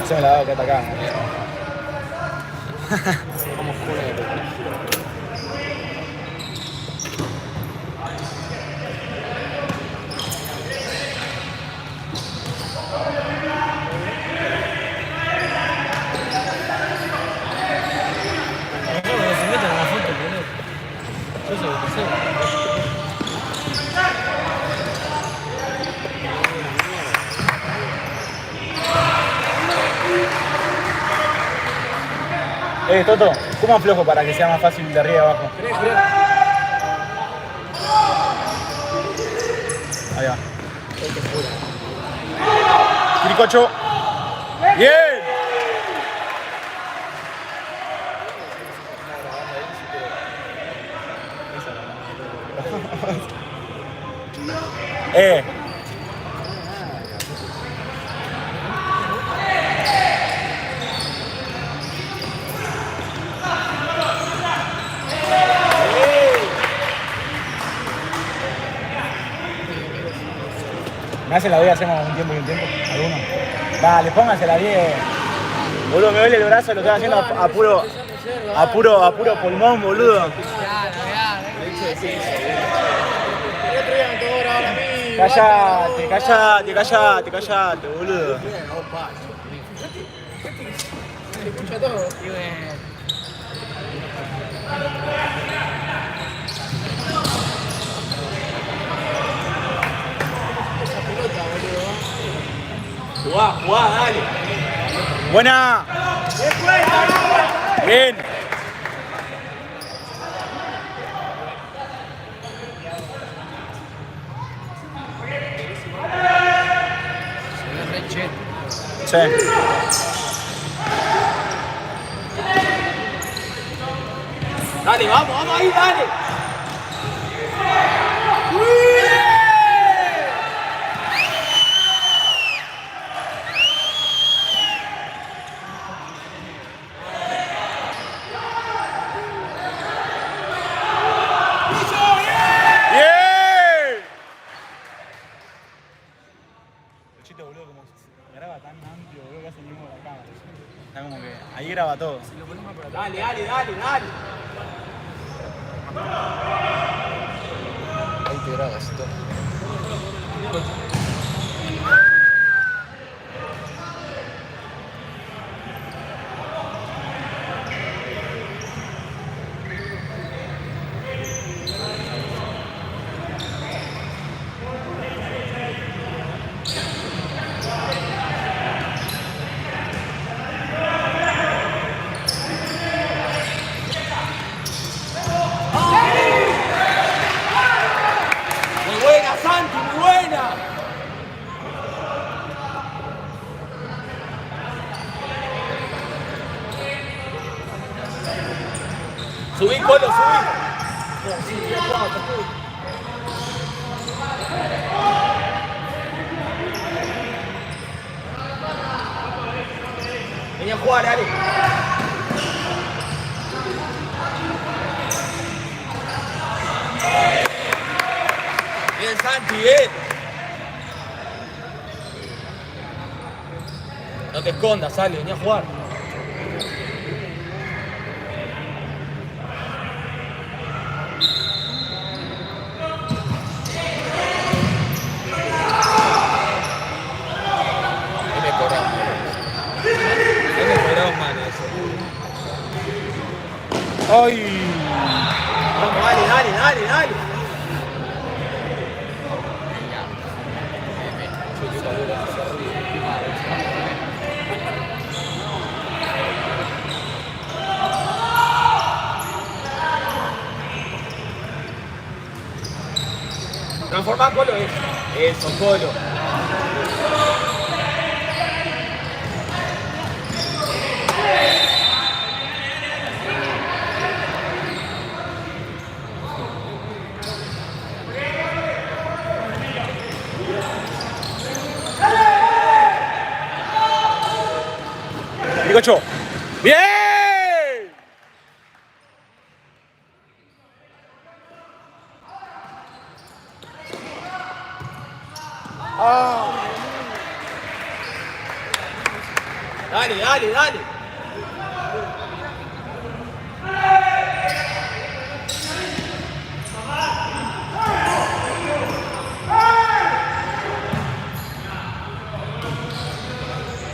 Se me la da que está acá. Como culo de puta. Se meten en la foto, boludo. Yo sé lo que sé. Toto, ¿cómo aflojo para que sea más fácil de arriba abajo? Ahí va. Quiricocho. Bien. ¿Me hace la 10? Hacemos un tiempo y un tiempo. ¿Alguno? Dale, póngase la 10. Boludo, me duele el brazo, lo estoy haciendo a puro pulmón, boludo. Cállate, boludo. Se escucha todo. Y bueno. Esa pelota, boludo. Jugá, dale. Buena. Bien. Sí. Dale, vamos ahí, dale. Boludo, como graba tan amplio, boludo, que hace el mismo de la cámara. Está como que ahí graba todo. Si lo ponemos por acá. Dale. Ahí te grabas todo. Subí, Colo, subí. Vení a jugar, dale. Bien, Santi, bien. No te escondas, sale, vení a jugar. ¡Ay! Vamos, dale. Transformá, Colo, eso, Colo. Ricocho. ¡Bien! Dale, dale, dale.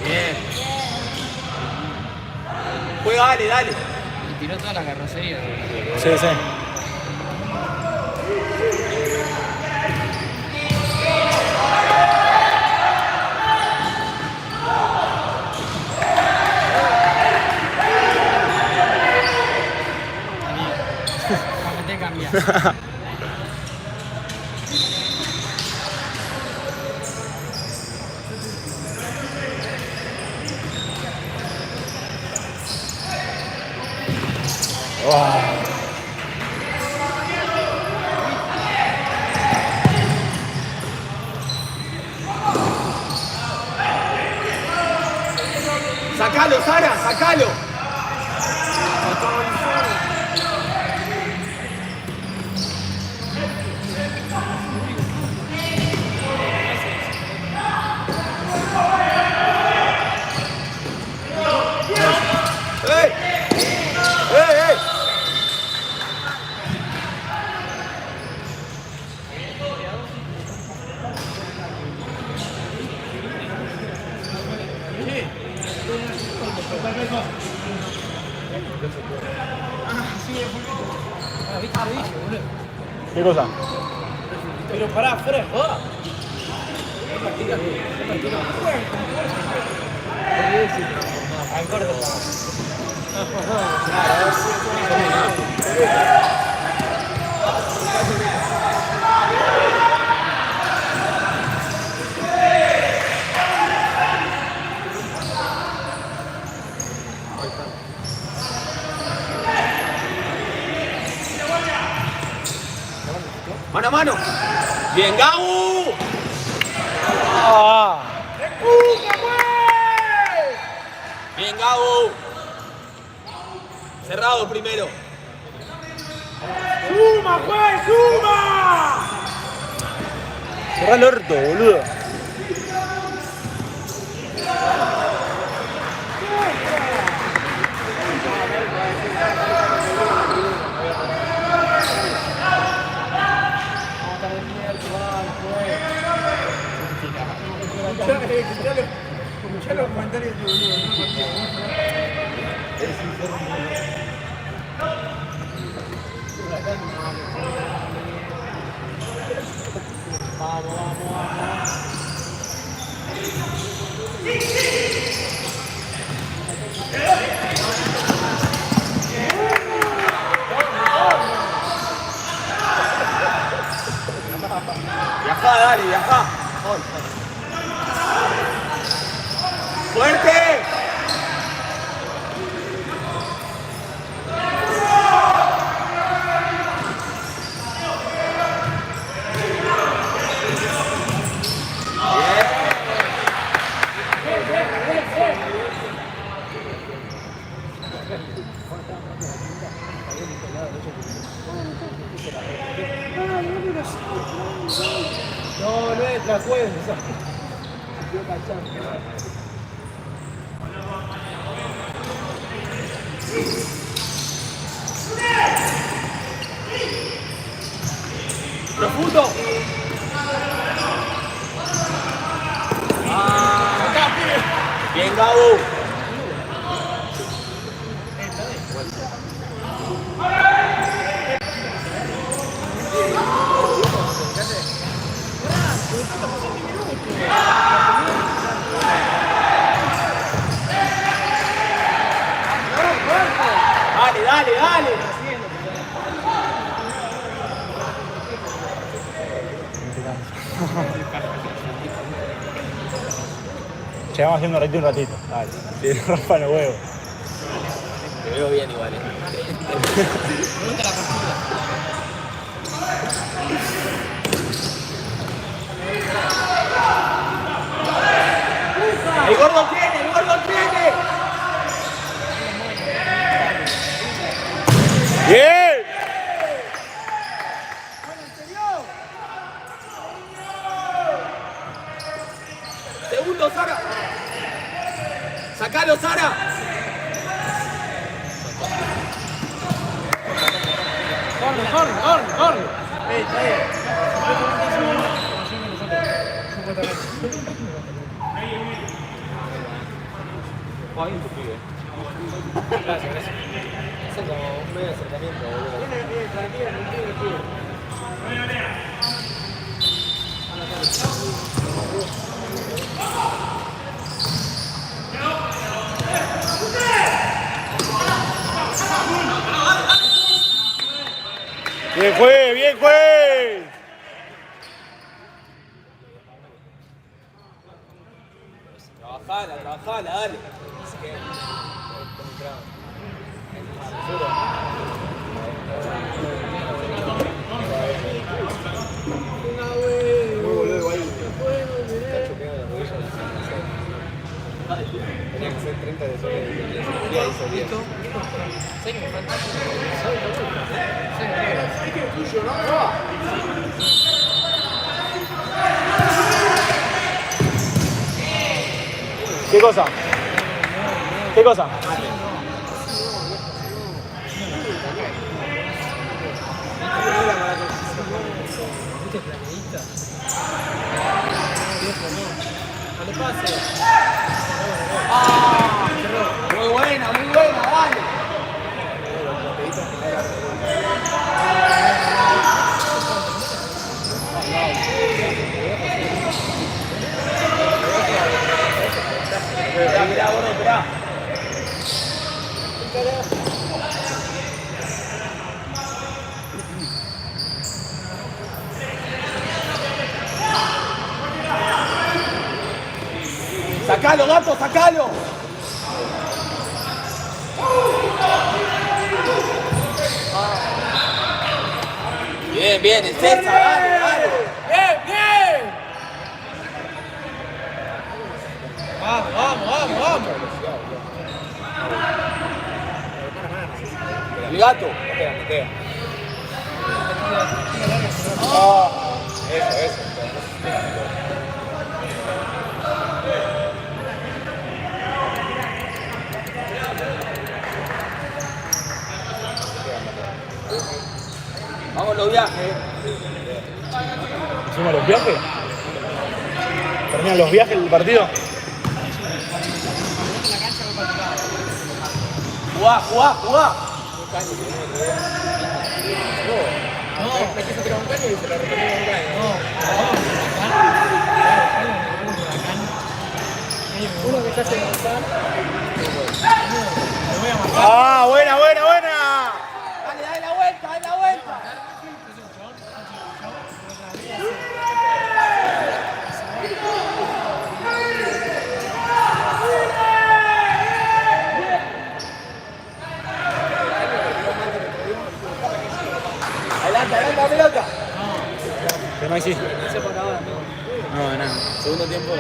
Bien. Juega, dale, dale. Y tiró toda la carrocería. Sí, sí. Para que te cambias. Sacalo, Sara, sacalo. ¡Ey! ¡Ey, ey! ¿Qué cosa? Pero pará, fuera de joda. Al corto. Mano a mano. Bien, Gabu. Ah. Bien, Gabu. Cerrado primero. ¡Suma, juez! ¡Suma! Cerrá el orto, boludo. Escuchá los comentarios de tu boludo. Vamos, vamos, vamos. Viajá, dale, viajá. ¡Fuerte! No, no es la juez. Profundo. Bien, Gabu. Dale, dale, dale. Che, vamos haciendo un ratito. Dale. Sí, rompan los huevos. Te veo bien igual, El gordo tiene, el gordo tiene. ¡Bien! Segundo, Sara. Sacalo, Sacalo, Sara. Corre. Gracias. Hacen como un medio acercamiento, boludo. Bien juez, bien juez. Trabajala, dale. Tenía que ser 30 de sobre de ¿listo? ¿Qué cosa? ¿Qué cosa? Muy buena, dale. Mirá, bueno, esperá. Sacalo, gato, sacalo. Bien, es esa, dale. Bien. Vamos. El gato. Me pega. Eso. Vamos los viajes. ¿Hicimos los viajes? ¿Terminan los viajes del partido? Jugá. Me quiso tirar un caño y se lo retornó un caño. Uno que se hace lanzar. ¡Ah, buena! Dale la vuelta. Adelante la pelota. ¿Qué no hay sí? No, de nada. Segundo tiempo.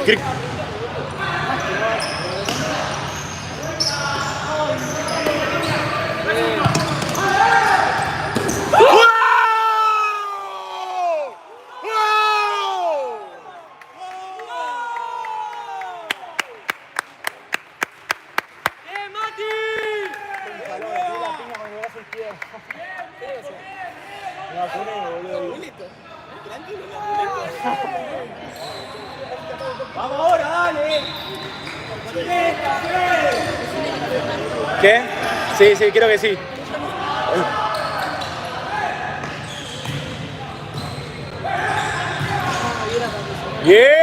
Cric. Vamos ahora, dale. ¿Qué? Sí, creo que sí. ¡Bien!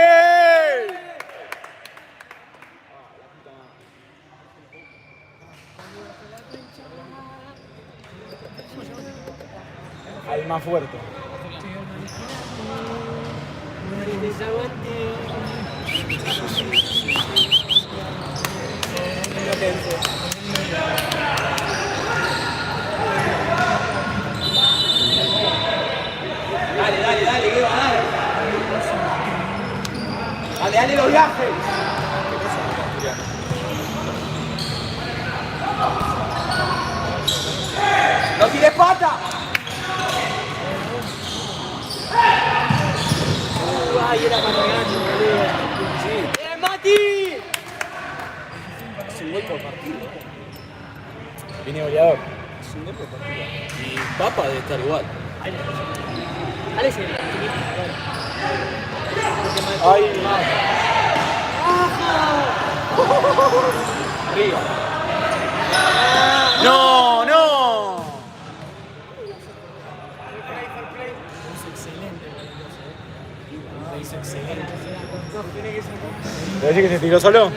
Al más fuerte. Dale, Guido, dale. Dale los viajes. No tires pata. Ay, era para regaño, boludo. ¡Eh, Mati! Es un gol por partido. Viene goleador. Es un gol por partido. Y Papa debe estar igual. Dale ese. Ay. Arriba. No, no. Lo hizo excelente. ¿Te decís que se tiró solo?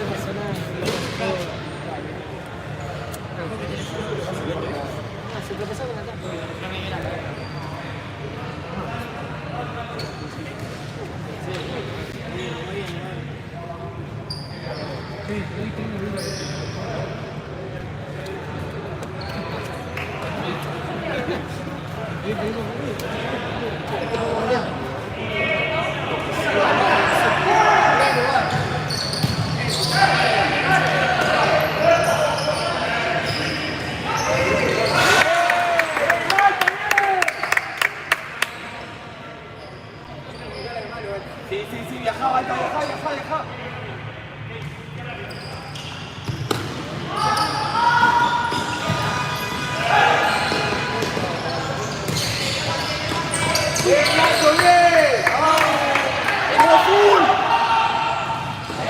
Sí, viajaba, viajaba.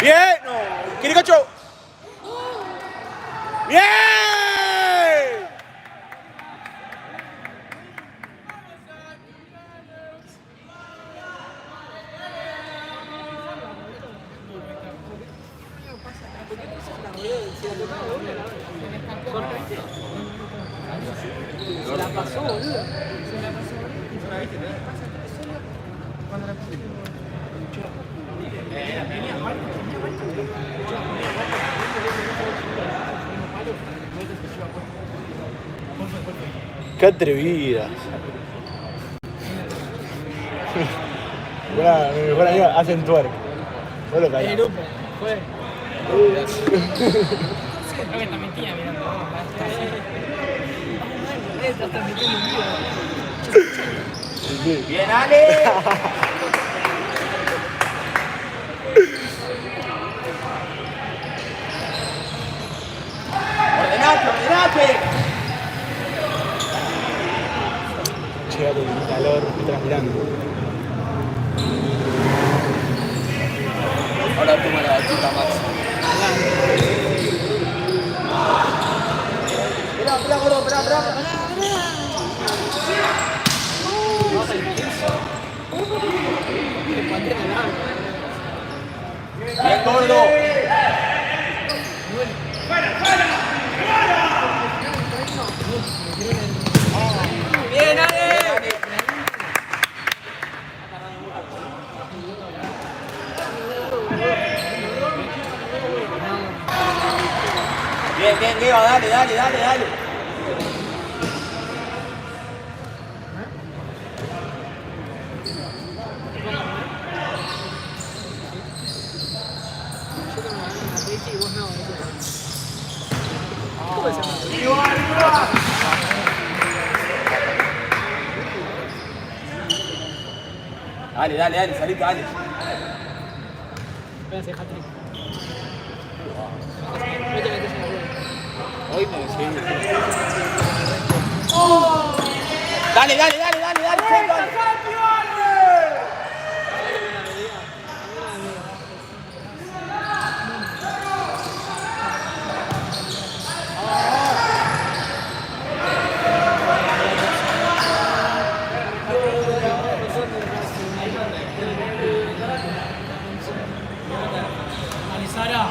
¡Bien! ¡No! ¡Quiricocho! ¡Bien! Se la pasó, boludo. ¡Qué atrevidas! Buena, mi mejor amiga hacen twerk. Vos lo El callás. grupo, fue. Creo que está mentira mirando. Está transmitiendo en vivo. Bien, Ale. Ordenate. Che, el calor, estoy transpirando. Ahora toma la batita Max. Espera, gordo, espera. Bien, gordo. Bien, Ale. Bien, Leo, dale. Dale, salite, dale. Espérense, hat-trick. Vete, en la rueda. Hoy me decís. Dale, dale. Sara.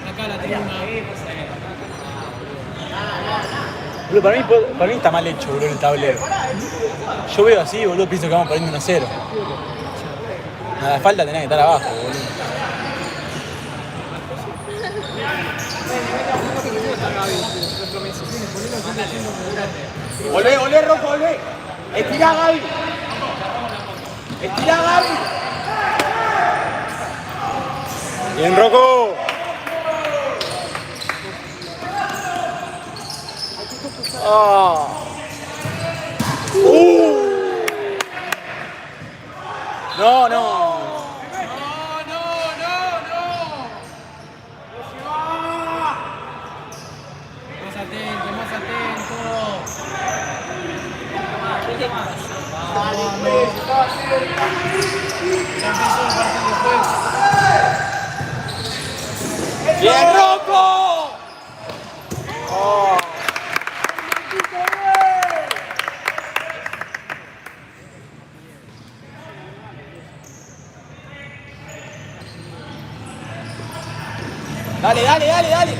Acá la tribuna. Boludo, para mí está mal hecho, boludo, el tablero. Yo veo así, boludo, pienso que vamos perdiendo 1-0. A la falta tenés que estar abajo, boludo. Volvé, Rocco, volvé. Estira, Gaby. Bien, Rocco. No, no. Más atento, más atento. Ya empezó el partido, pues. ¡Bien, Rocco! Oh. Dale, dale, dale, dale.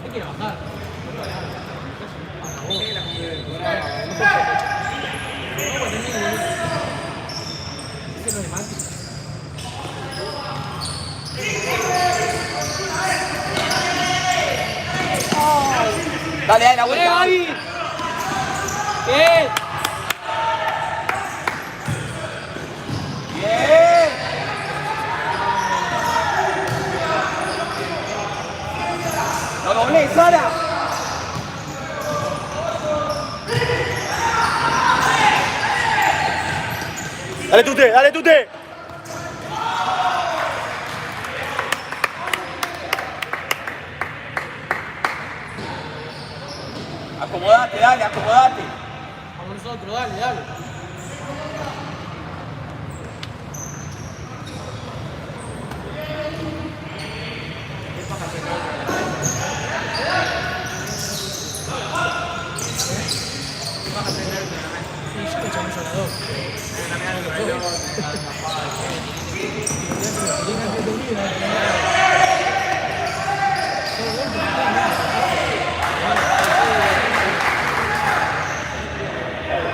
Hay que bajar. Dale, dale, la vuelta. Bien. Bien. ¡No doblé, Sara! Dale, Tute, dale, Tute. Acomodate, dale, acomodate. Vamos nosotros, dale, dale. Sí, ya le echamos a la dos.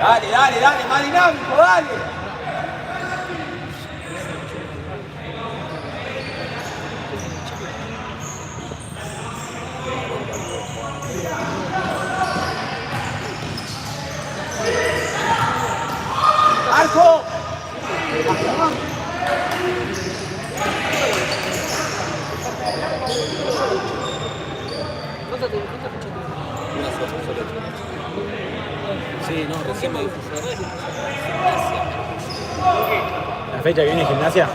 Dale, dale, dale, más dinámico, dale. ¡Arco! Sí, no, recién me dijo. La fecha que viene Gimnasia.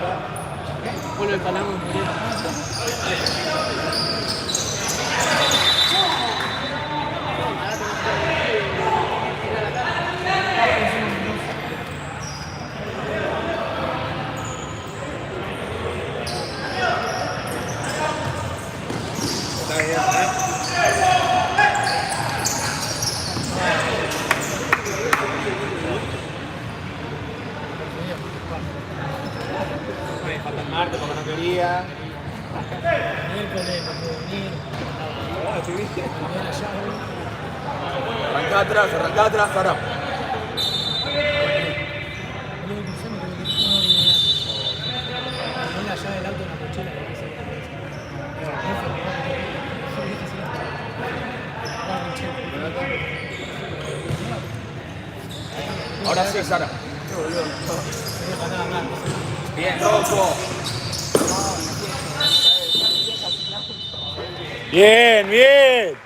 Bueno, el Palermo. Marte porque no quería. Miércoles, no puedo venir. Cambié la llave. Arrancá atrás, Sara. Luego cruzé, me tuve que ir una hora y media. Cambié la llave del auto en la mochila. Ahora sí, Sara. Bien, Rocco. Bien, bien.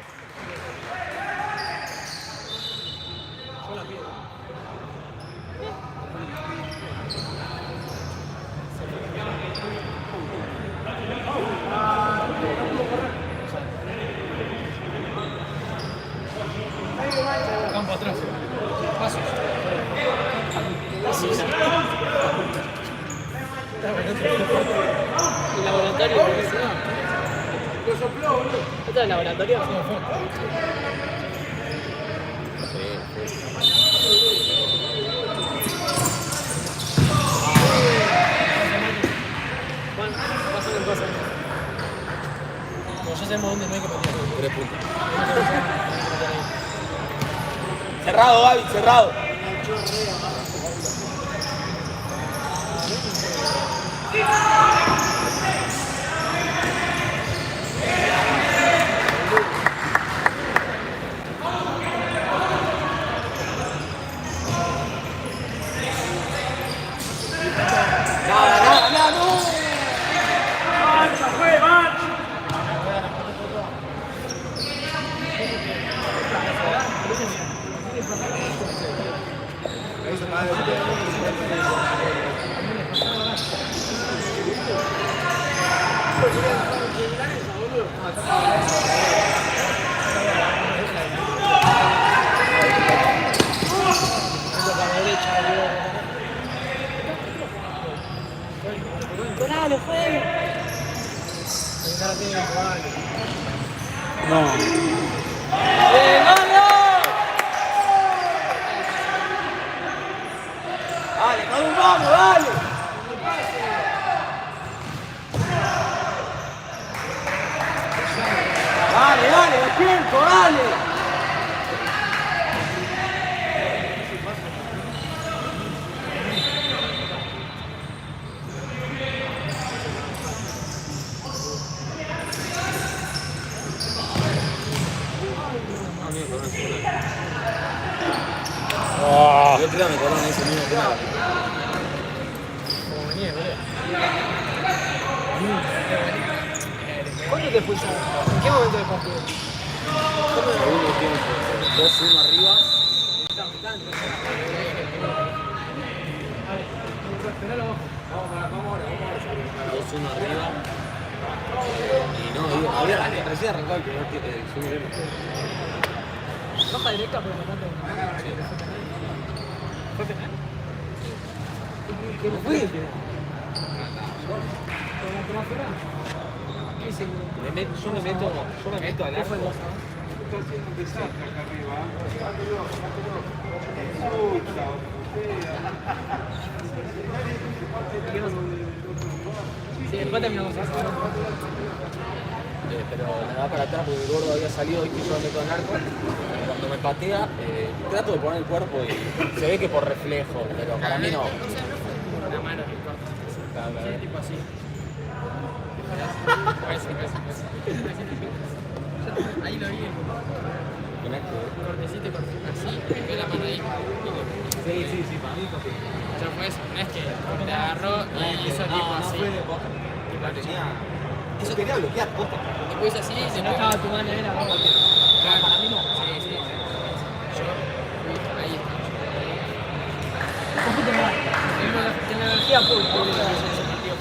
Campo atrás. Pasos. El laboratorio de universidad. Lo sopló, boludo. ¿Esto es el laboratorio? Sí, Juan, pásame en cosa. Pero ya sabemos dónde no hay que patear. 3 puntos. Cerrado, Gaby, cerrado. Nada, no. No. Dale, Manu, vamos, dale. Dale, despierto, dale. Ah. Yo creo que me colaron ese mismo penal. Como venía, boludo. ¿Cuándo te expulsaron? ¿En qué momento del partido? Segundo tiempo, 2-1 arriba. Vamos ahora. 2-1 arriba. Y no, recién arrancado el primer tiempo. Roja directa, pero no tanto. ¿Fue penal? ¿Qué fue? ¿Con la toma fuera? ¿Qué hice? Yo me meto al ¿Qué fue el arco. dos? Sí, después terminamos así. Pero me da para atrás porque el gordo había salido y yo me meto al arco. Cuando me patea, trato de poner el cuerpo y se ve que por reflejo, pero para mí no. La mano que corta. Sí, tipo así. Ahí lo vi. Cortecito, así, metió la mano ahí. Sí, para mí no. Ya fue eso, no es que le agarró y hizo tipo así. Eso quería bloquear, posta. Después así, si no estaba tu mano era vamos. Claro, para mí no. Sí. Yo, ahí está. Un poquito más. Tengo energía full, porque ese partido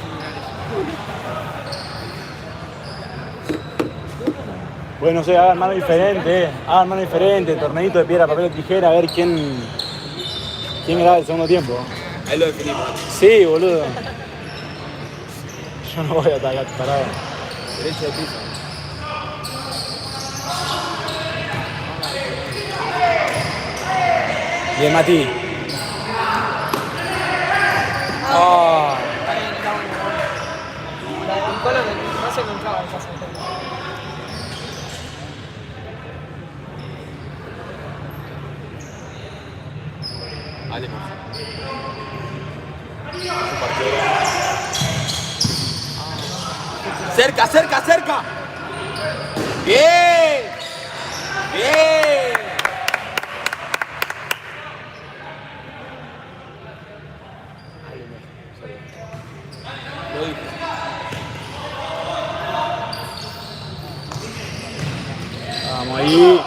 Bueno, no sé, hagan mano diferente, hagan mano diferente, torneito de piedra, papel o tijera, a ver quién graba el segundo tiempo. Ahí lo definimos. Sí, boludo. Yo no voy a atacar parado. Derecho de piso. Bien, Mati. Ah. está bien, está bueno. El Colo no se encontraba en casa. Alemán. Cerca. Bien. Lo dije. Vamos ahí.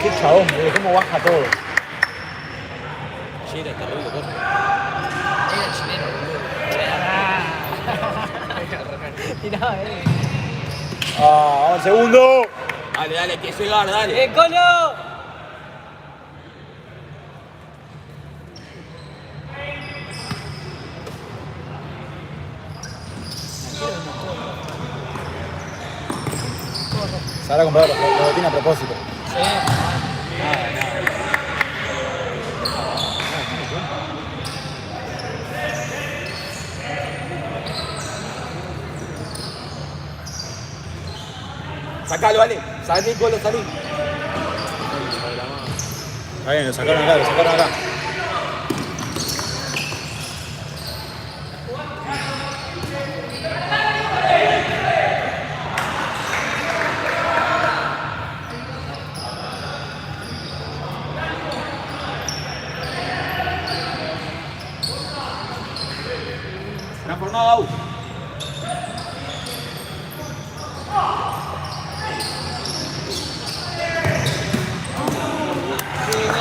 Qué chabón, boludo, cómo baja todo. Sí, era terrible, corto. Era chileno, boludo. Tiraba, Ah, vamos al segundo. Dale, que llegar, dale. ¡Colo! Se habrá comprado los botines a propósito. Sí. Sacalo, vale. Salí, Colo, salí. Está bien, lo sacaron acá, lo sacaron acá. Transformado out.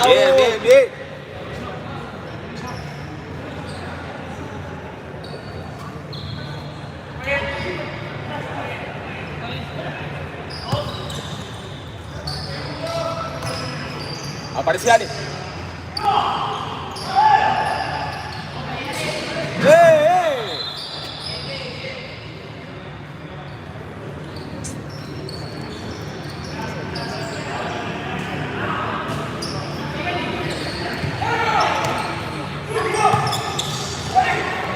Bien, bien, bien. Aparece Ale.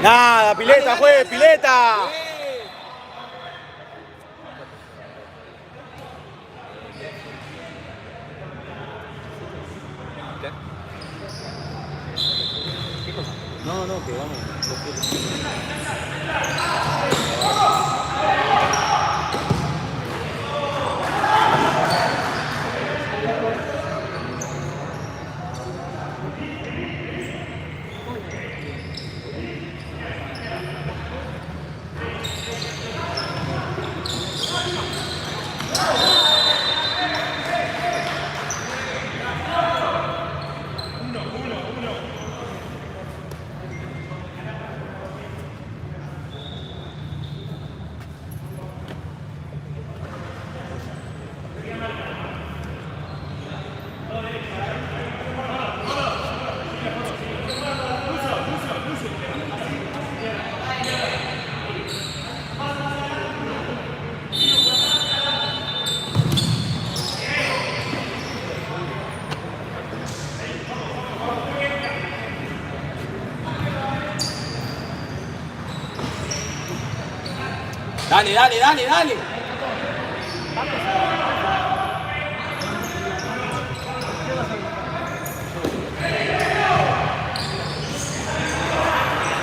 Nada, pileta, juez, pileta. ¿Qué cosa? No, no, que vamos. Dale, dale, dale, dale.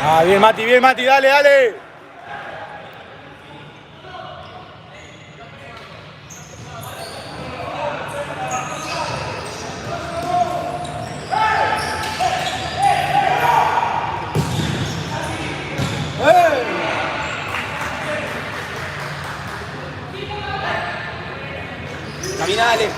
Ah, bien Mati, dale, dale. Camina, dale.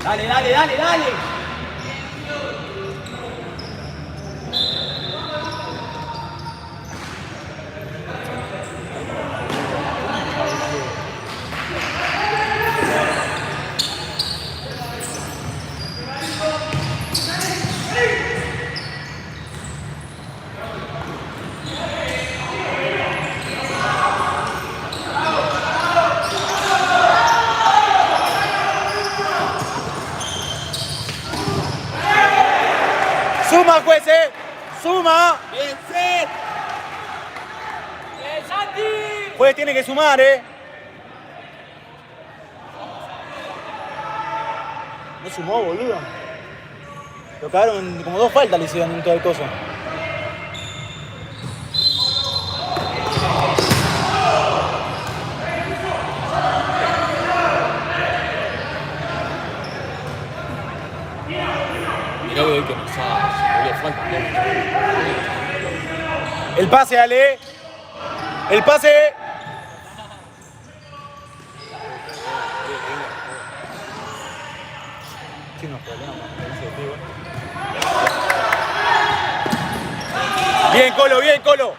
Dale, dale, dale, dale. Suma, jueces, suma. Bien, set. ¡Santi! Juez tiene que sumar, No sumó, boludo. Lo cagaron, como 2 faltas le hicieron en todo el coso. Mirá que nos hace, falta. El pase, Ale. El pase. Sí, unos problemas con ese pibe. Bien, Colo, bien, Colo.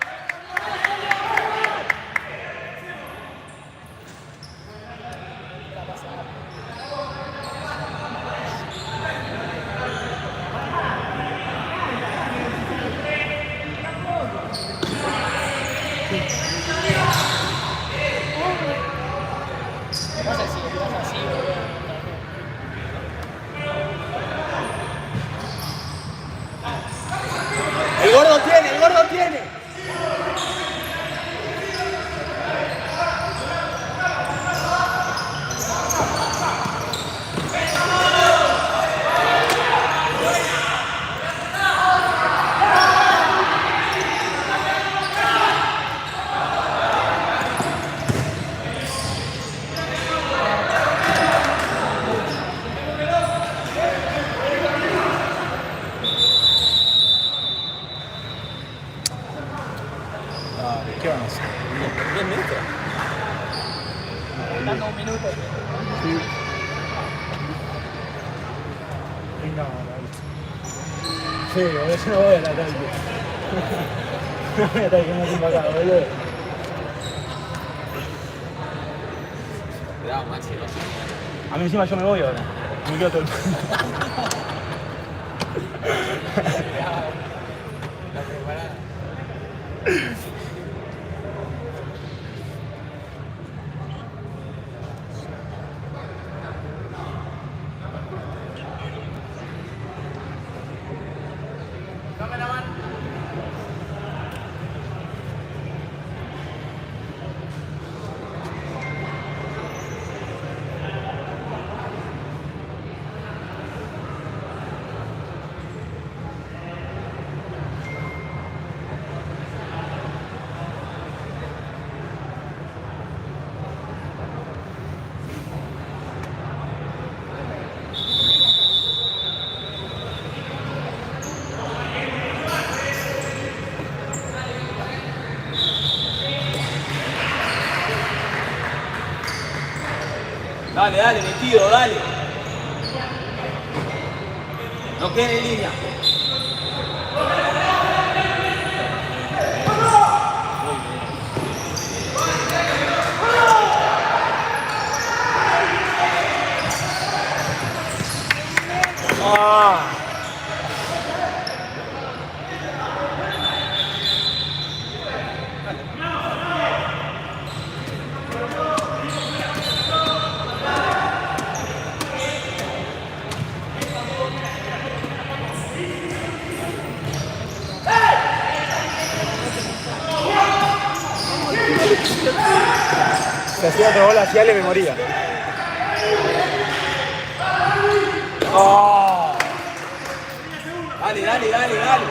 faltando un minuto. Sí. No, sí, boludo, yo no voy a la tarde. No voy a estar que no estoy acá, boludo. Cuidado, Maxi, no. A mí encima yo me voy ahora. Me quedo todo el mundo. La preparada. Dale, dale, metido, dale. No quede en línea. Ah. Si hacía otro gol así, Ale me moría. Oh. Dale, dale, dale, dale.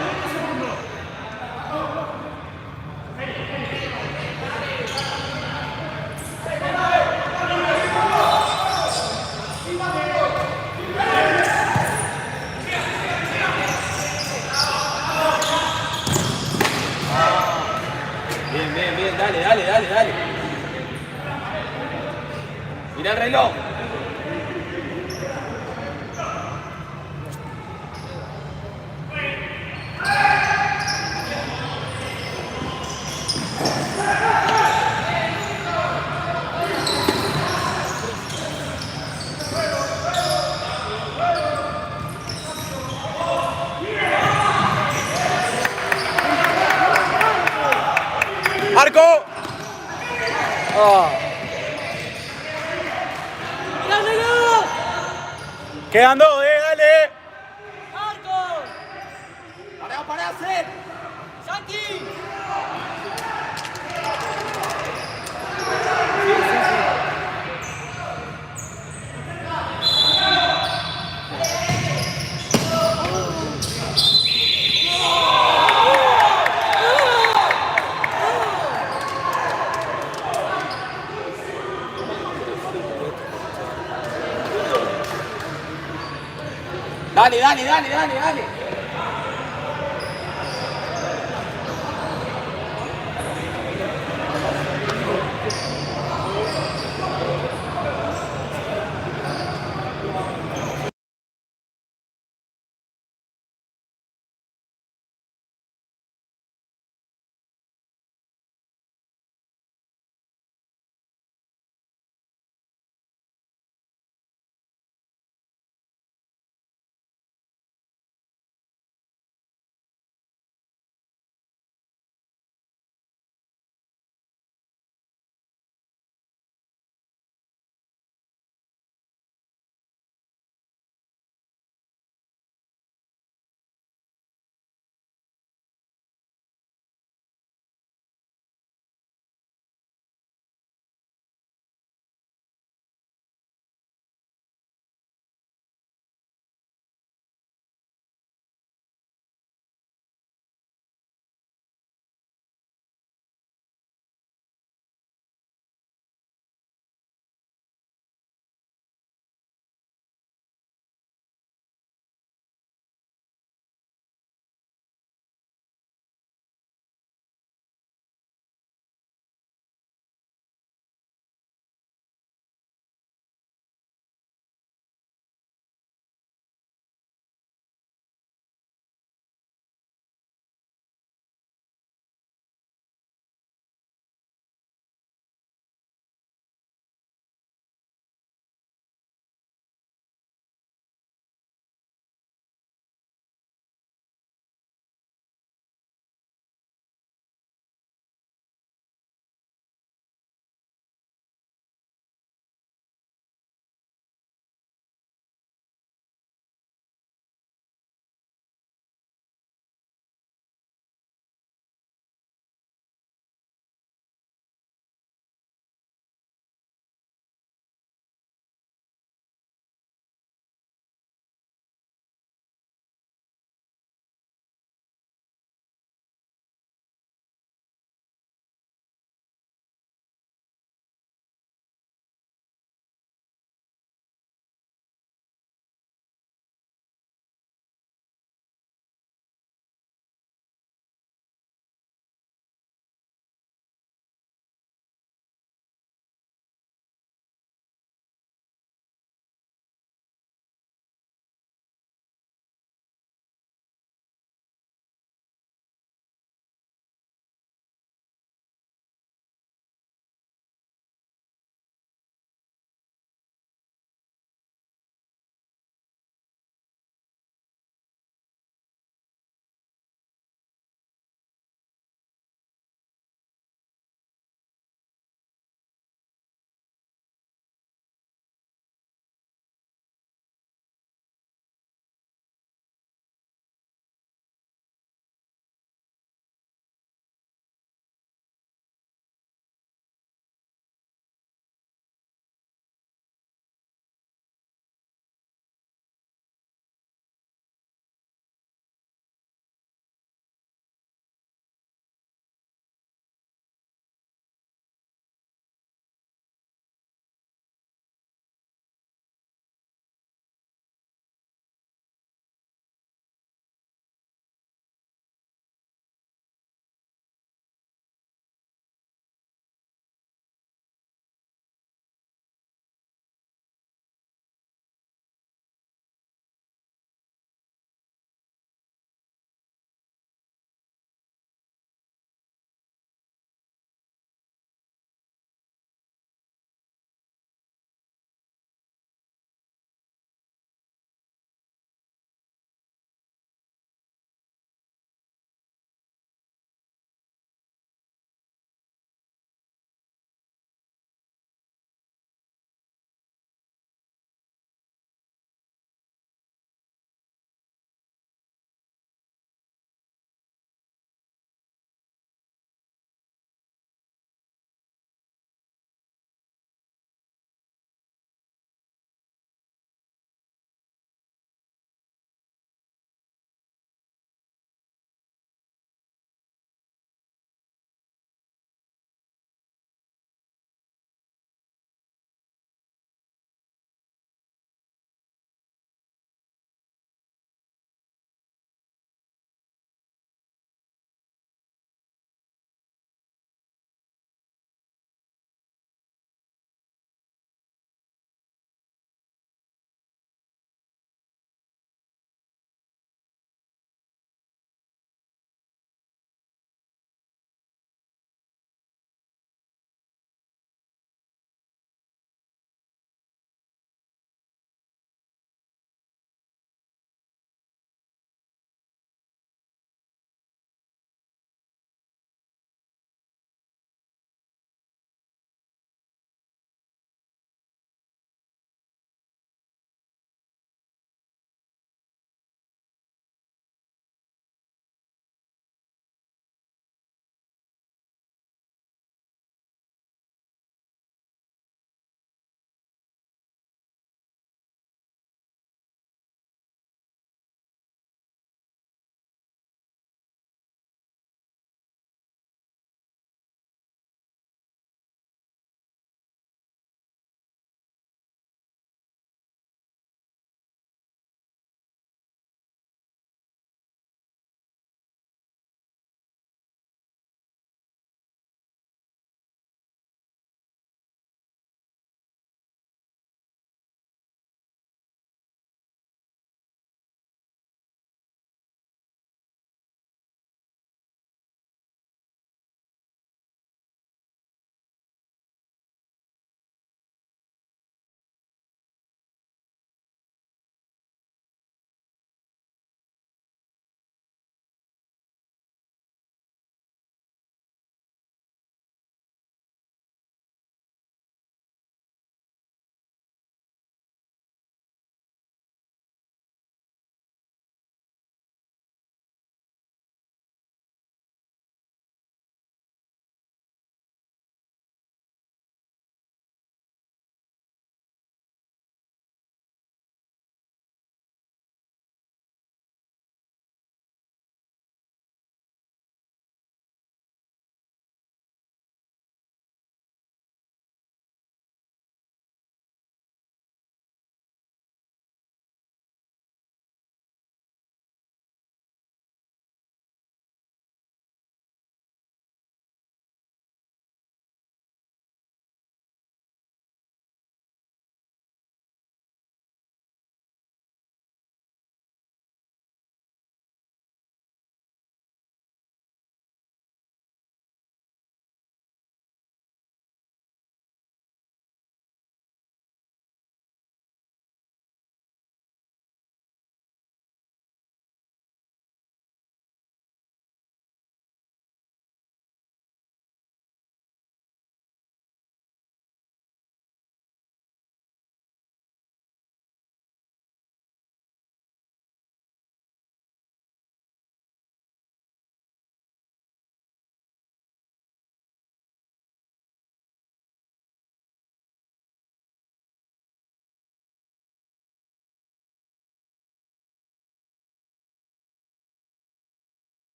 Bien, bien, bien, dale, dale, dale, dale. Mira el reloj. ¡Arco! Oh. Quedan dos, dale. ¡Marco! Pará, pará, hacer. ¡Santi! Dale, dale, dale, dale, dale.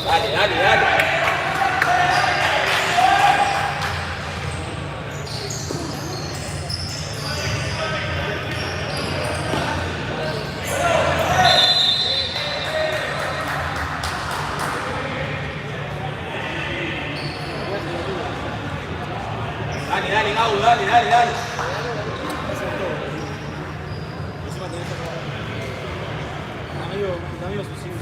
Dale, dale, dale. Dale, dale, Gau, dale, dale, dale. Amigo suicida.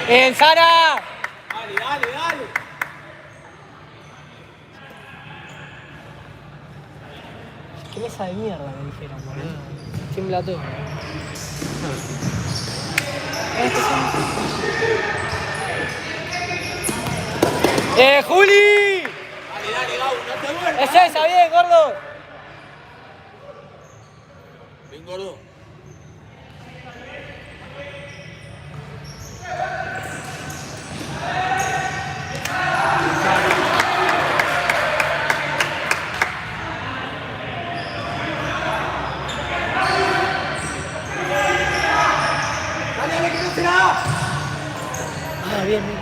¡Bien, Sara! Dale, dale, dale. Qué mesa de mierda me dijeron, boludo. Tiembla todo. ¡Juli! Dale, dale, Gau, no te duermas. ¡Es esa, bien, gordo! Bien, gordo. Ah, bien, bien.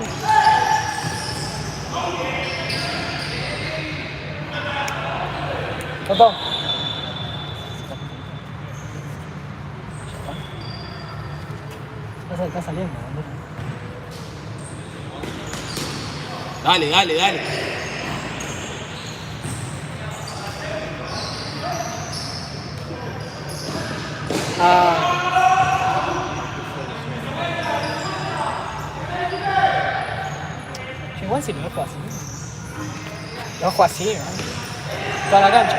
Papá. Está saliendo, boludo. Dale, dale, dale. Yo igual si lo dejo así. Lo dejo así, ¿no? Toda la cancha.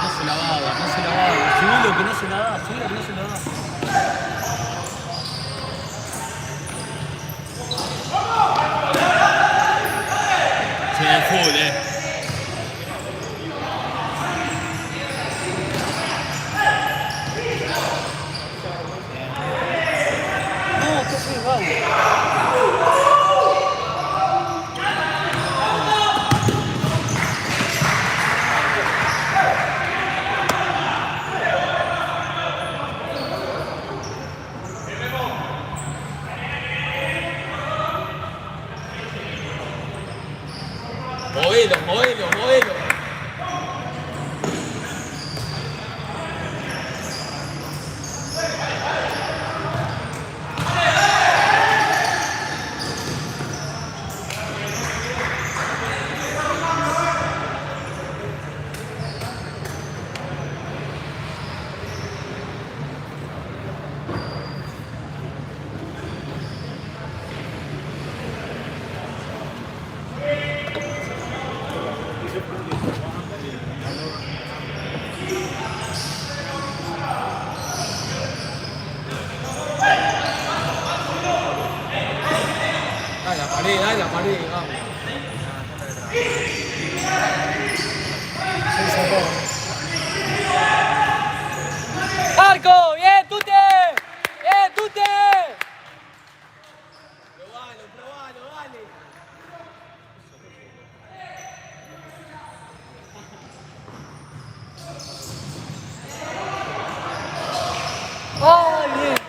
No se la va a dar, no se la va a dar. Subilo que no se la da, subilo que no se la da. Se da full, No, ¿qué fue, Gabo? Movelo, movelo, movelo. Dale, la pared, vamos. ¡Marco! ¡Bien, Tute! ¡Bien, Tute! Probalo, probalo, dale. ¡Ay, bien!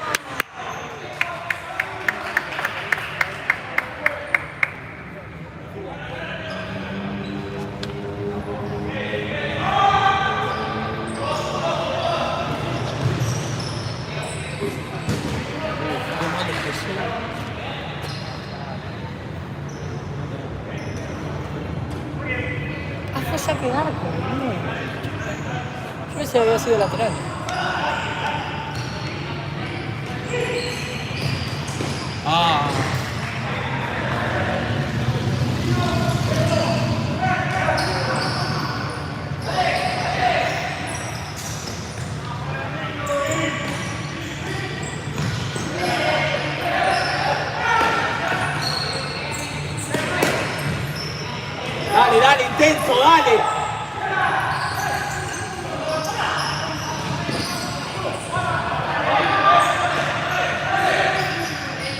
saque de arco, boludo. Yo pensé que había sido lateral. Ah. Dale, dale, intenso, dale.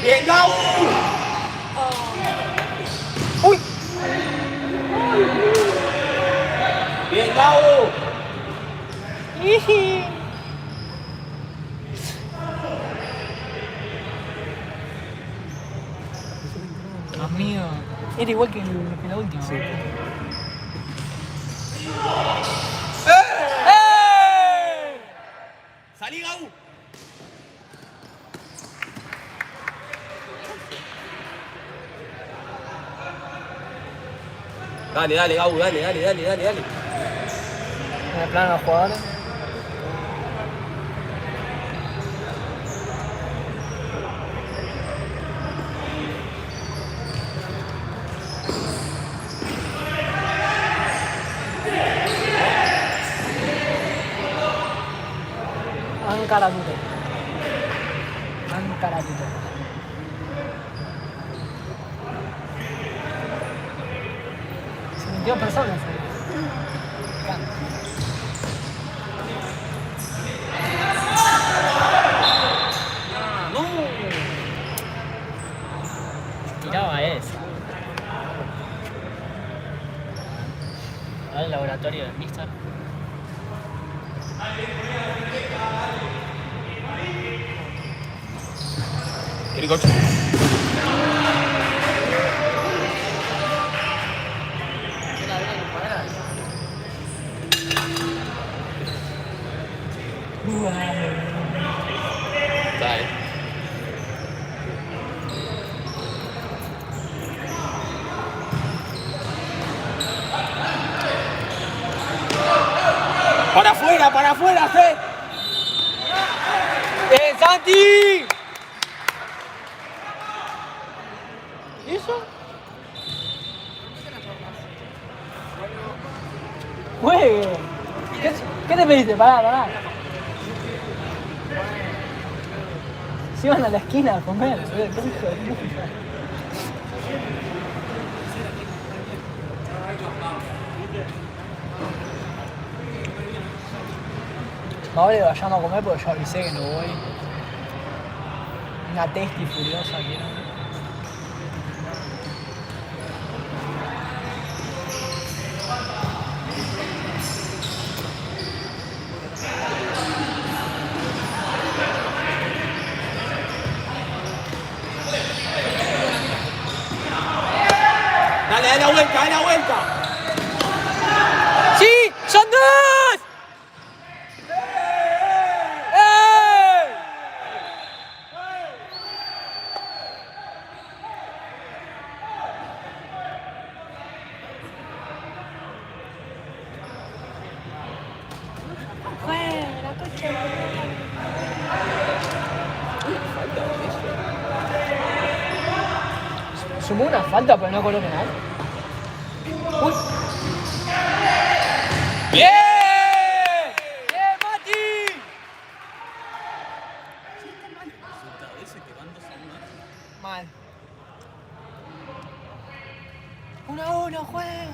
Bien, Gau. ¡Uy! Bien, Gau. ¡Iji! Amigo, era igual que la última. Sí. Salí, Gau. Dale, dale, Gau, dale. En el plano de los jugadores. Ancaratito. Se metió personas. No. Tiraba esa. Al laboratorio del Mister. Ericocho. Dale. Para afuera, Fe. Santi! ¿Y eso? Juegue. ¿Qué te pediste? Pará. Se iban a la esquina a comer. ¿Qué hijo de puta? Ahora vayamos a comer porque yo avisé que no voy. Una testi furiosa quiero. Dale la vuelta. ¡Sí! ¡Son dos! Sumó una falta, pero no coló penal. ¡Uy! ¡Bien! ¡Bien, Mati! Mal. 1-1, juega.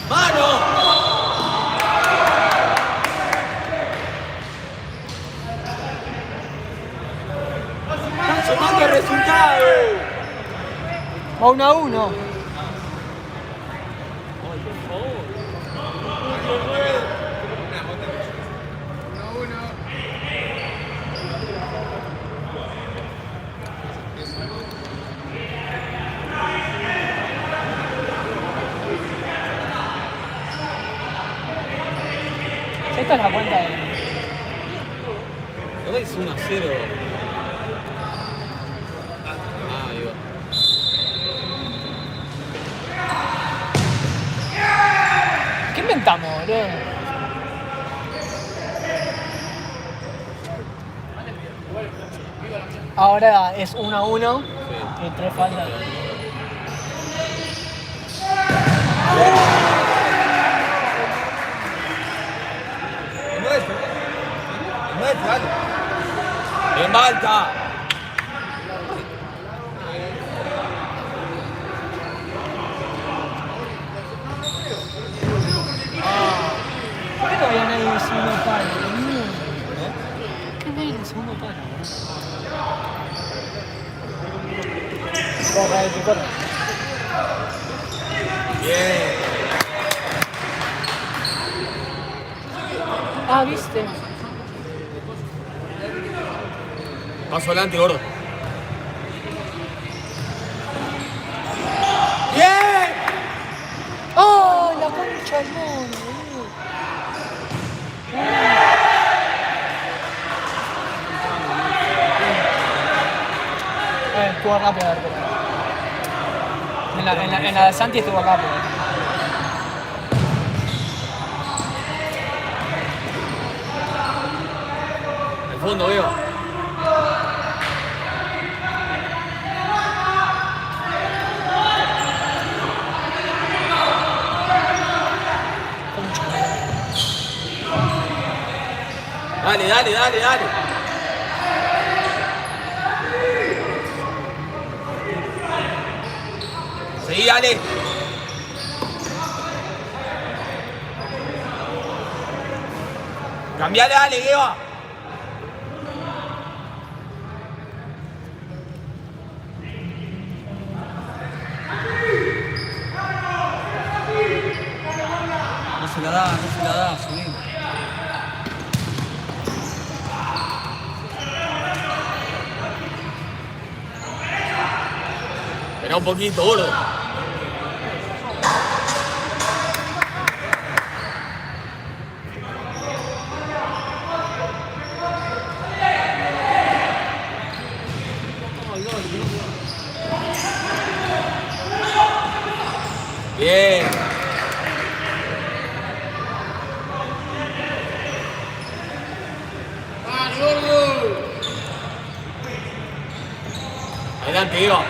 ¡Mano! ¡Sumando el resultado! Va 1-1. Esta es la cuenta de... ¿No es 1-0? Ah, ahí va. estamos, boludo? Ahora es 1-1 y 3 faltas. ¡En Malta! ¿Por qué no había nadie en el segundo palo, boludo? ¿Qué nadie en el segundo palo, boludo? Corre. Bien. Ah, ¿viste? Paso adelante, gordo. ¡Bien! ¡Oh, la concha del mono, boludo! Estuvo rápido, en la de Santi estuvo rápido. Al fondo, veo. Dale, dale, dale, dale. Seguí, dale. Cambiale, dale, Gueva. No se la da, subí. Espera un poquito, gordo. Bien. Adelante, Gueva.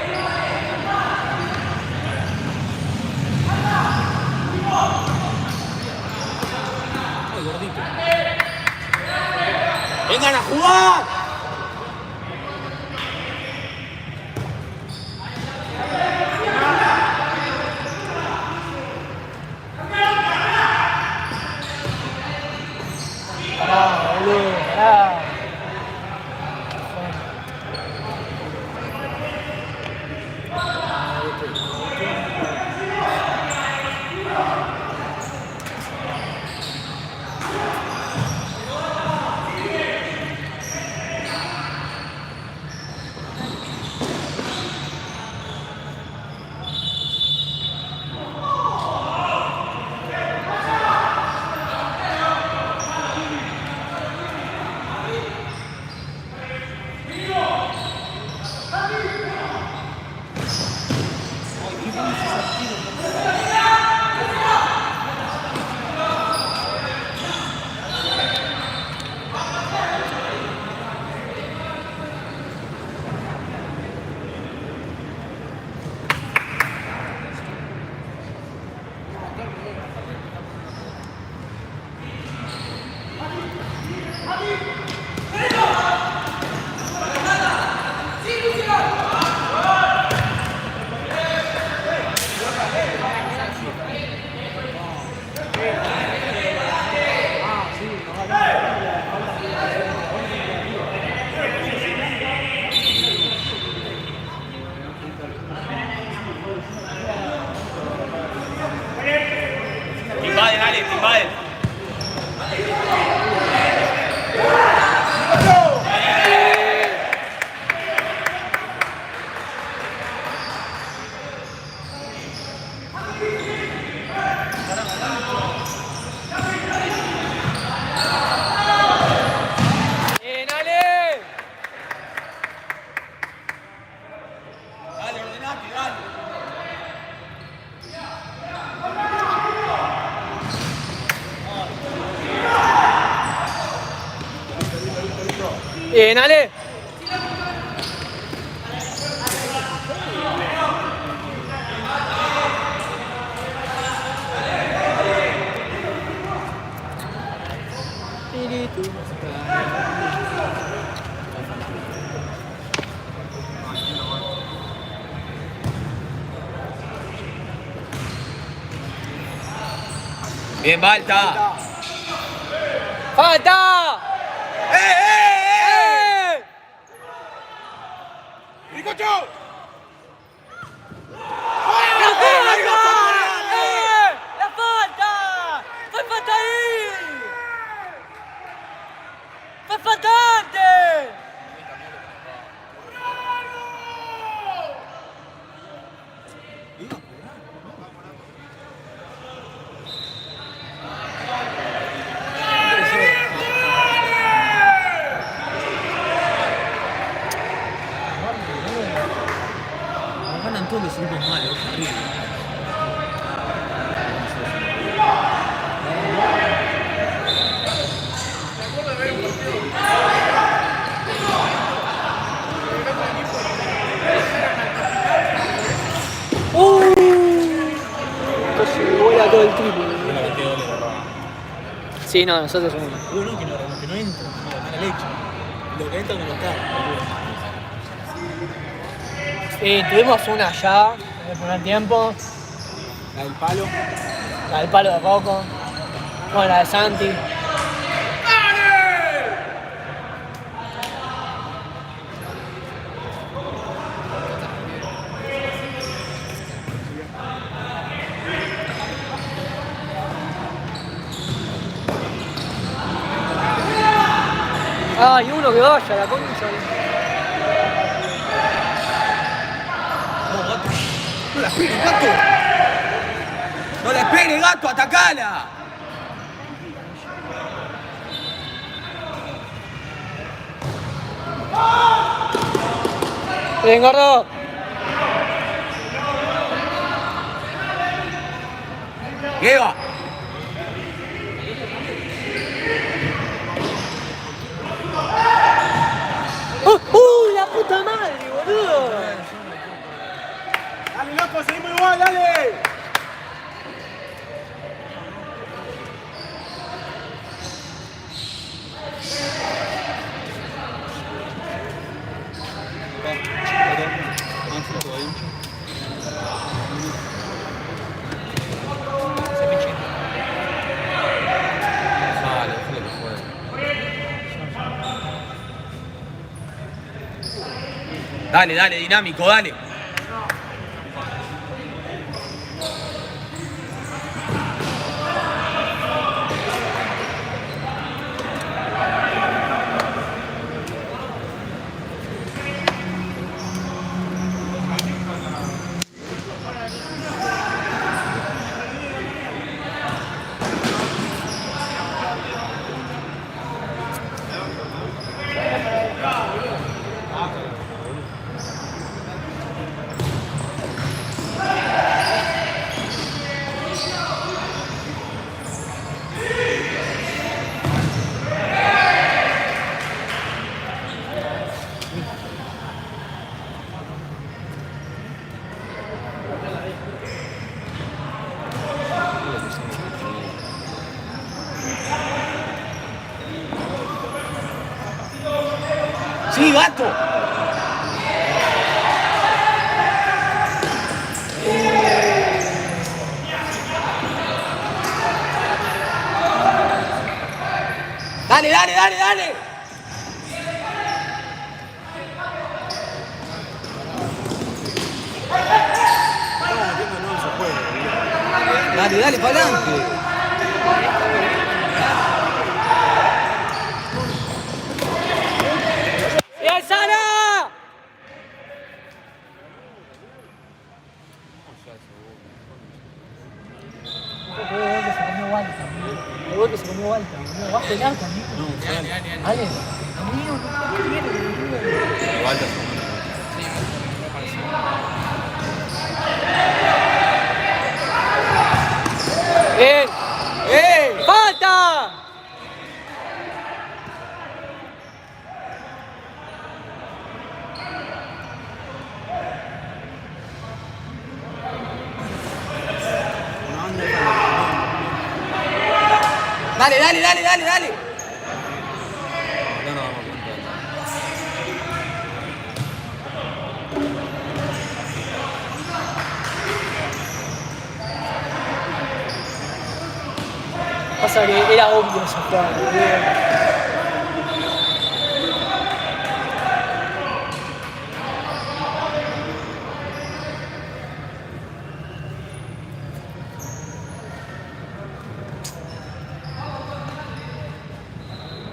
¡Vengan a jugar! Pará, boludo, pará. Bien, Ale. Bien, Balta. ¡Falta! ¡Eh! ¡Ricocho! ¡La falta! ¡La falta! ¡Fue falta ahí! ¡Fue falta antes! Ganan todos los equipos malos, horrible. Entonces vuela todo el triple. Sí, no, nosotros somos. Uno que no entra, mala leche. Lo que entra no lo está. Tuvimos una ya en el primer tiempo, La del palo. la del palo de Rocco, bueno, la de Santi. Ay, uno que vaya, la concha. ¡No la esperes, gato! ¡No la esperes, gato! ¡Atacala! Bien, gordo. ¡Llega! La puta madre, boludo! Dale, loco, seguimos igual, dale. Déjale que juegue. Dale, dale, dinámico, dale. ¡Sí, gato! ¡Dale, dale, dale, dale! Dale, dale, para adelante. ¡Bien, Sara! El gol que se comió Walter, bajo el arco, amigo. Ale, amigo, ¿qué viene? Bien. ¡Falta! Dale, dale, dale, dale, dale. No nos damos cuenta. Pasa que era obvio esa jugada.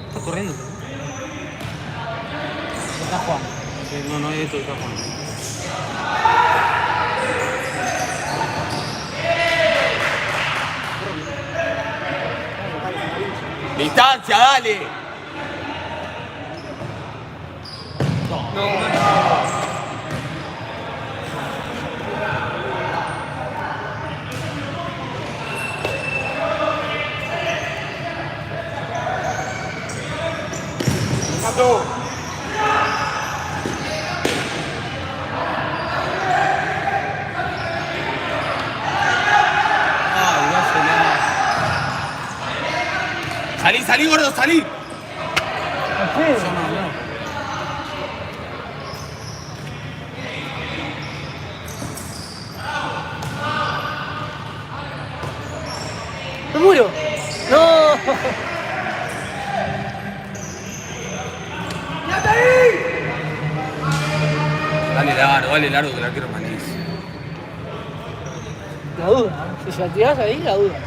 Está corriendo. Está jugando. Sí, no hay esto, está jugando. ¡Distancia, dale! Mato. ¡Salí, salí, gordo, salí! ¡Me muero! ¡No! Dale largo, que la quiero manís. La duda. Si se la tirás ahí, la duda.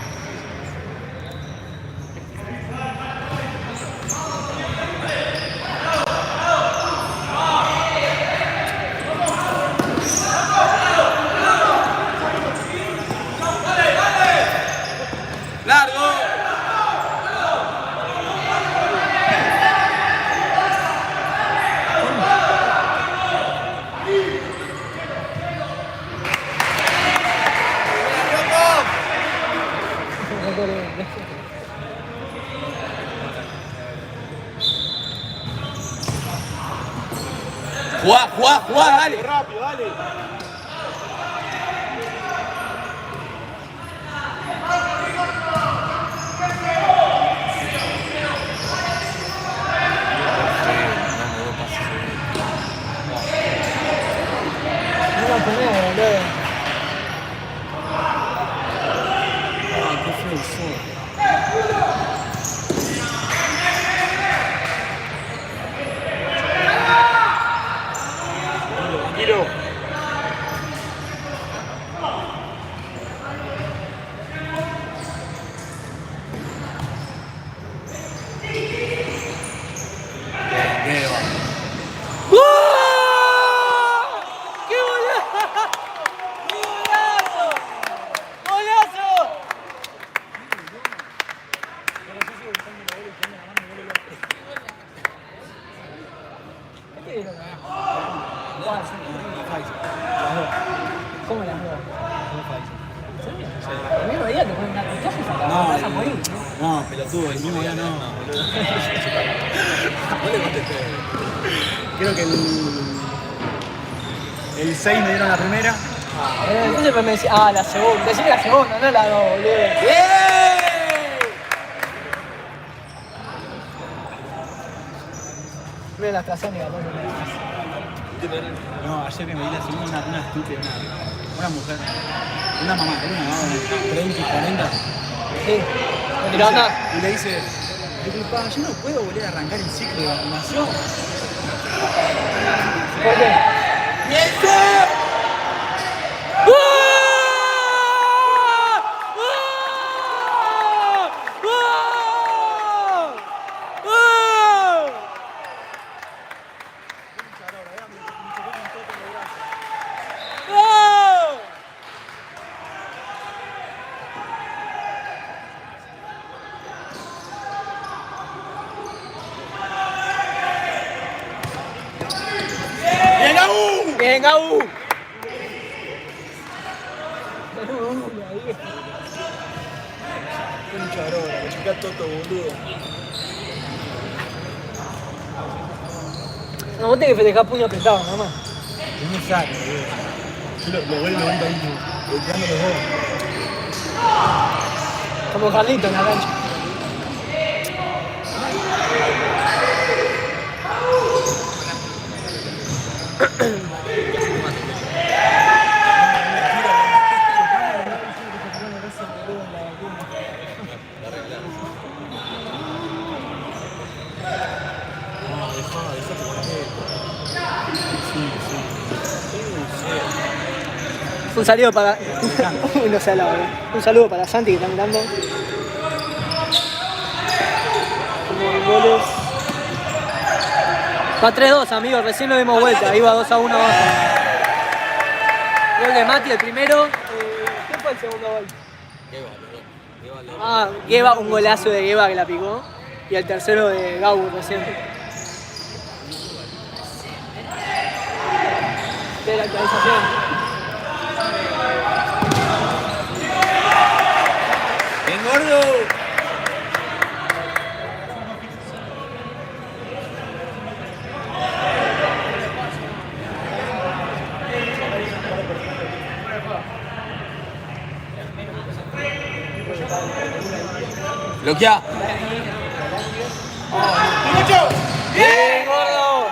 ¡Largo! ¡Jugá, dale! Rápido, dale. No la ponés, boludo. ¡Qué feo el sol! Tranquilo. ¡Qué golazo! ¡Qué golazo! ¡Golazo! ¿Qué te dieron? ¿Cómo las dos? ¿En serio? El mismo día te ponen una pistola y se No, vas a morir. no, pelotudo, el mismo día no. Creo que el 6 me dieron la primera. Entonces me decía, la segunda. Decime la segunda, no la dos, boludo. Mira la AstraZeneca, no. No, ayer que me di la segunda, una estúpida, una mujer, una mamá, era una mamá de 30 y 40. Sí, me tiró acá. Y le dice, disculpa, yo no puedo volver a arrancar el ciclo de vacunación. ¿Por qué? ¡Bien, Aú! Concha droga, me chica toto, boludo. No, vos tenés que festejar puño apretado, nada más. Es muy saco, boludo. Yo lo vuelvo a ver ahí, golpeando los dos. Como Carlito en la cancha. Un saludo para. No sé la verdad. Un saludo para Santi que está mirando. Goles. Va 3-2, amigos, recién lo dimos vuelta, iba 2-1 abajo. Gol de Mati, el primero. ¿Quién fue el segundo gol? Gueva, un golazo de Gueva que la picó. Y el tercero de Gau recién. De la actualización. ¡Bien gordo! Bloquea. ¡Bien, gordo!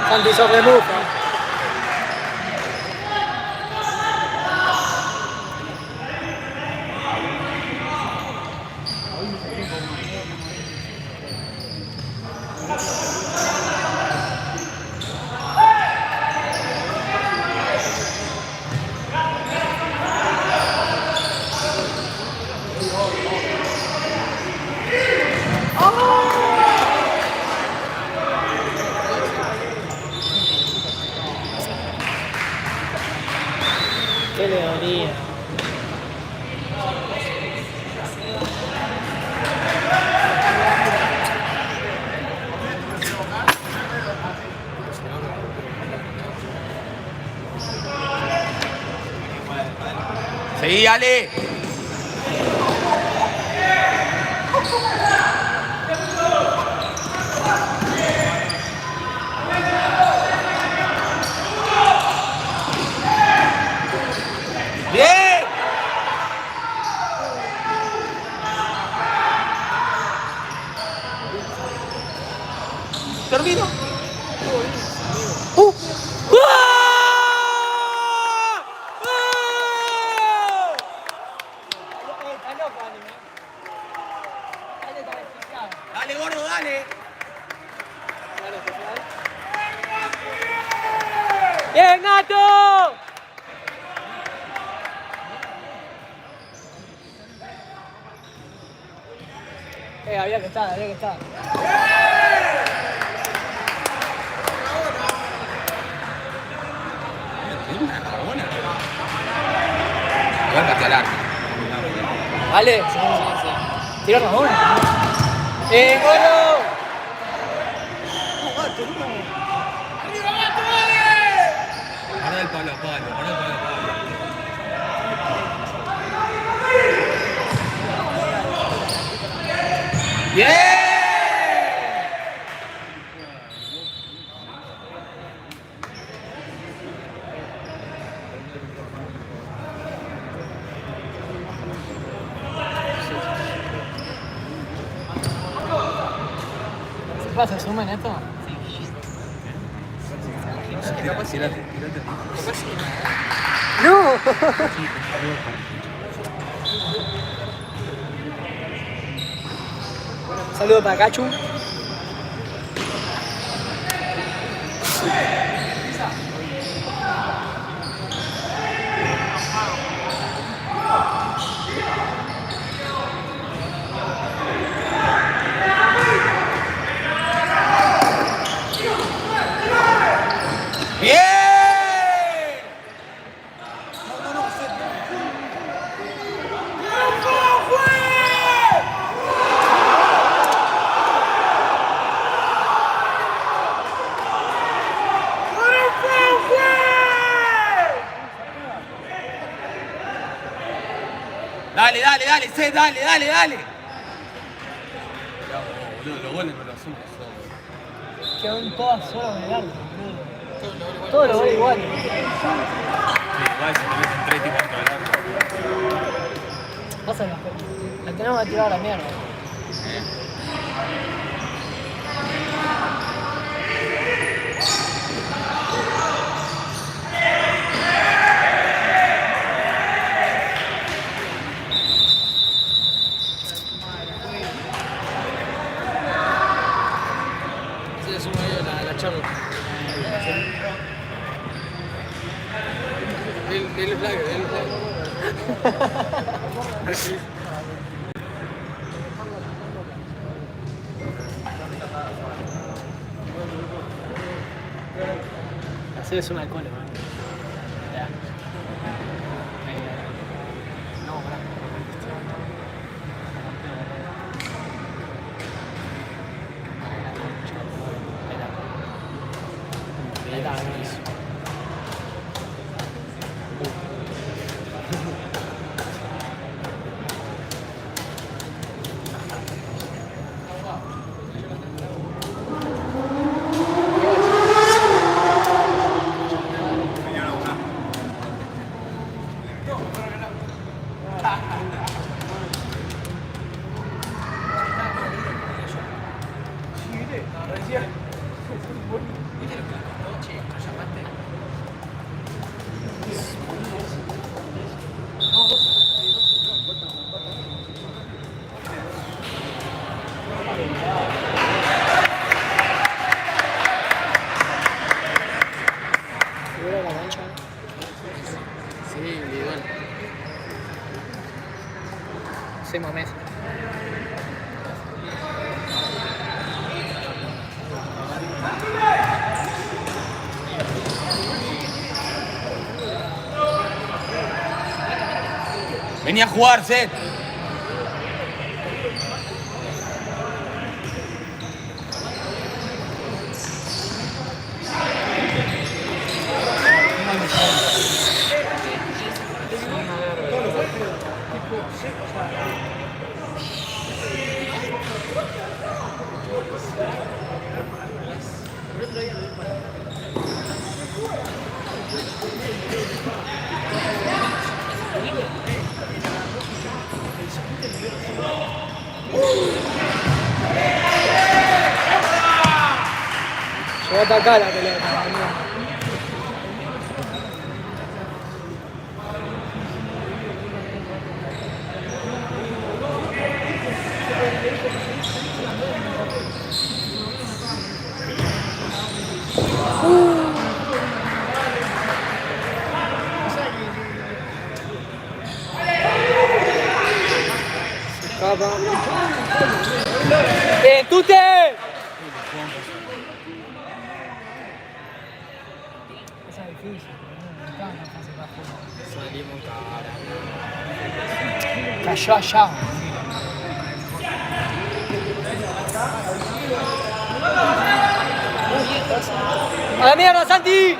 Santi hizo remove. Qué leonía. Seguí, Ale. ¡Bien! ¿Termino? Dale, gordo, dale. ¡Bien, Nato! Había que estar, había que estar. Igual patea al arco. ¿Vale? ¿Tiró Ramón? ¡Gordo! Guarda el palo a palo, guarda el palo a palo. ¡Bien! ¿Se pasa? ¿Suma en esto? ¡No! Saludo para Cachu. ¡Bien! Dale, dale, dale, Seth, dale, dale, dale. Boludo, los goles no lo hacemos. quedaron todas solas en el arco. Todos los goles igual. Sí, igual si te meten 3 tipos dentro del arco. Pasa que la tenemos que tirar a la mierda. Sí, es un medio la charla. Dale flag, dale flag. Hacer es un alcohol, man. Ya. No, ¿Figura la cancha? Sí, individual. 6 más meses. Vení a jugar, Seth. Llegó hasta acá la pelota. Se escapa. ¡Bien, Tute! Esa es difícil, Salimos cara. cayó allá. ¡A la mierda, Santi!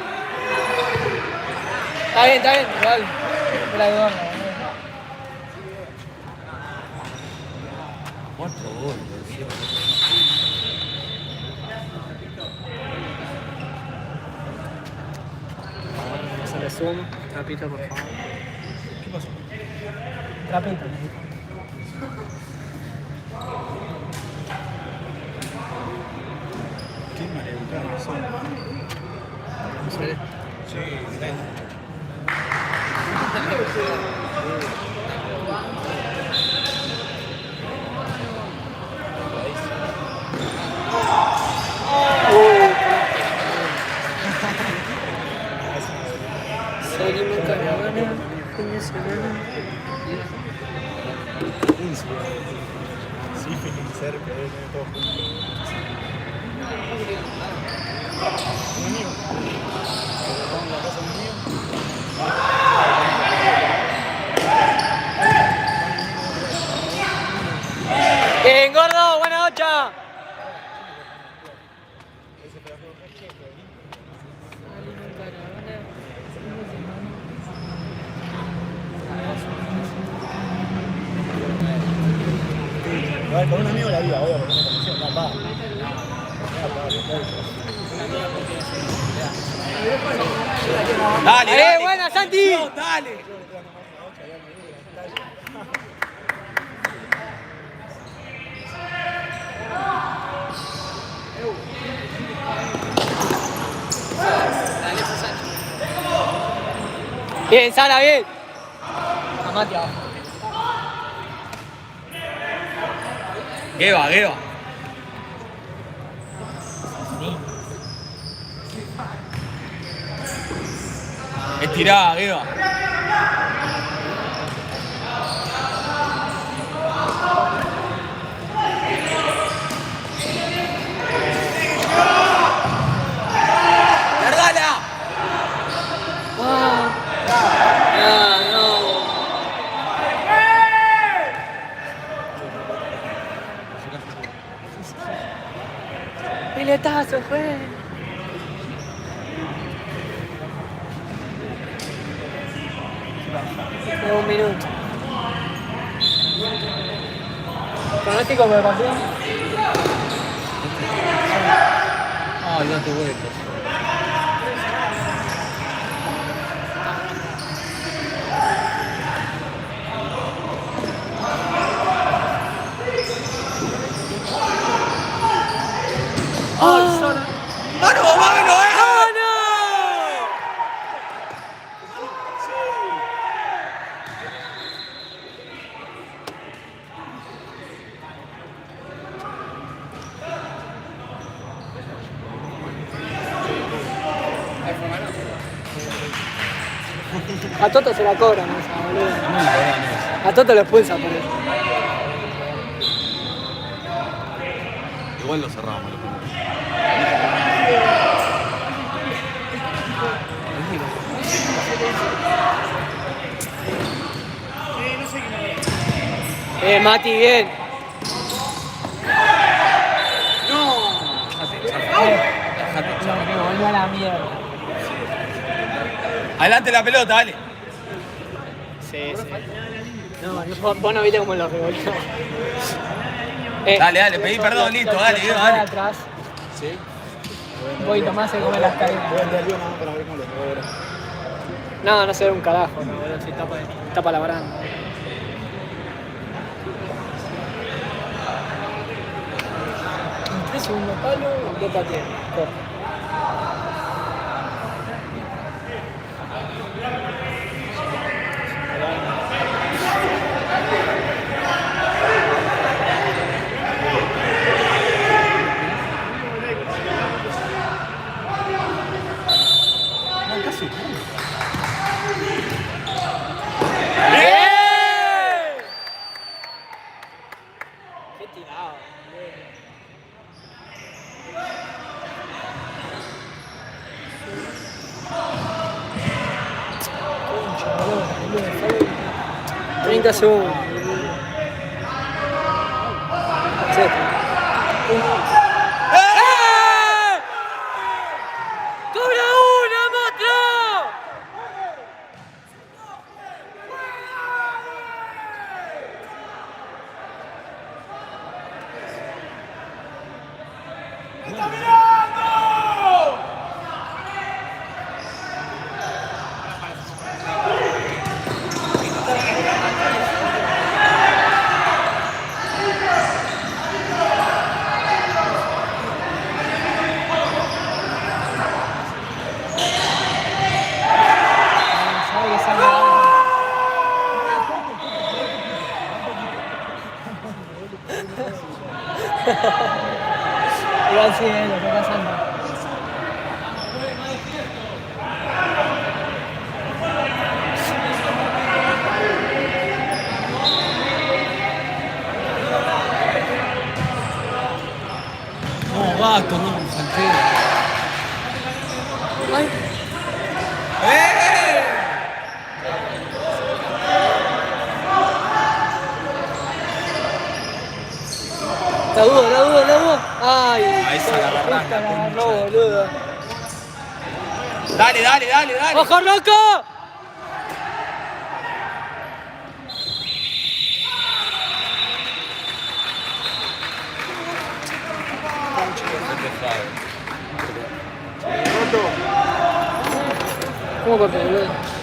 Está bien, igual. Era de gol. 4 goles, Sale zoom. Trapito, por favor. ¿Qué pasó? Trapito. Qué maleducado son. Sí, Salimos caravana, fin de semana. Sí, cerca, todo junto. Un amigo. Vamos a la casa de un amigo. ¡Bien, gordo! ¡Buena noche! Con un amigo la vida, obvio, porque no conoció, papá. Dale, dale. Buena, Santi. Dale. Bien, Sara, bien. Amate abajo. Geba. Estirá, Geba. ¡Largala! No. Piletazo, juez. De 1 minuto. ¿Pronóstico por el partido? Ay, date vueltas. ¡Mano, vámonos, A Toto se la cobran esa, boludo. A Toto lo expulsa por eso. Igual lo cerramos. Mati, bien. Me volvió a la mierda. Adelante la pelota, dale. Sí. No, vos no viste cómo lo revolvió. Dale, pedí perdón, listo, dale, dale. Atrás. Sí. Un poquito más se come las cadenas. Voy a enviar yo nada más para ver cómo le puedo. No se ve un carajo, no, boludo, si tapa la baranda. En 3 segundos palo, 2 pateos. Corta. Qué tirado, concha, boludo. 30 segundos. ¡Cobra una, monstruo! Igual sí, lo está pasando. No, gato, no, salté. Ay. La dudo. Ay, Ahí se la agarrás, la agarró, boludo. Dale. ¡Ojo, Rocco! ¿Cómo corté, boludo?